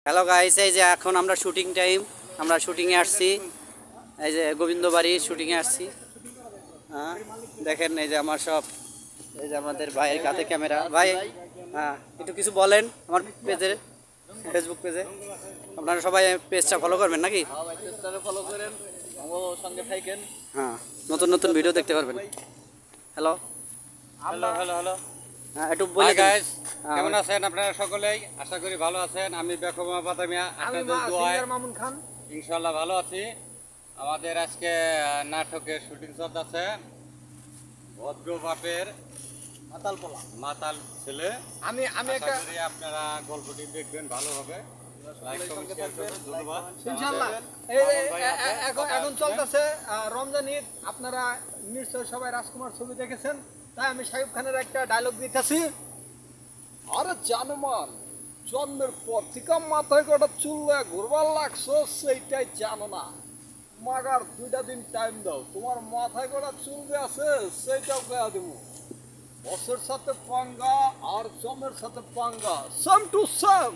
Hello guys, এই যে এখন আমরা শুটিং টাইম, আমরা শুটিংয়ে আসছি। এই যে গোবিন্দবাড়ির শুটিংয়ে আসছি। হ্যাঁ দেখেন, এই যে আমার সব, এই যে আমাদের ভাইয়ের কাছে ক্যামেরা। ভাই হ্যাঁ, একটু কিছু বলেন আমার পেজে, ফেসবুক পেজে। আপনারা সবাই পেজটা ফলো করবেন নাকি? ফলো করেন, আমার সঙ্গে থাকেন। হ্যাঁ, নতুন নতুন ভিডিও দেখতে পারবেন। হ্যালো হ্যালো হ্যালো হ্যালো, হ্যাঁ, একটু বলে গাইস, কেমন আছেন আপনারা সকলেই? আশা করি ভালো আছেন। আমি বেগম বাদামিয়া, আপনাদের দোয়ায় মামুন খান ইনশাআল্লাহ ভালো আছি। আমাদের আজকে নাটকের শুটিং চলতেছে। ভদ্র বাপের মাতাল ছেলে। আমি আশা করি আপনারা গল্পটি দেখবেন, ভালো হবে। লাইক কমেন্ট শেয়ার করবেন, ধন্যবাদ। ইনশাআল্লাহ। এখন চলতেছে রমজান ঈদ। আপনারা নিশ্চয় সবাই রাজকুমার ছবি দেখেছেন, তাই আমি শাকিব খানের একটা ডায়লগ দিতেছি। আরে জানমান, জন্মের পর থেকে মাথায় কটা চুল ঘুরবার লাগছো, সেইটাই জানো না। মাগার 2টা দিন টাইম দাও, তোমার মাথায় কটা চুল যে আছে সেইটাও কয়া দেবো। বসের সাথে পাঙ্গা আর জমের সাথে পাঙ্গা, সেম টু সেম।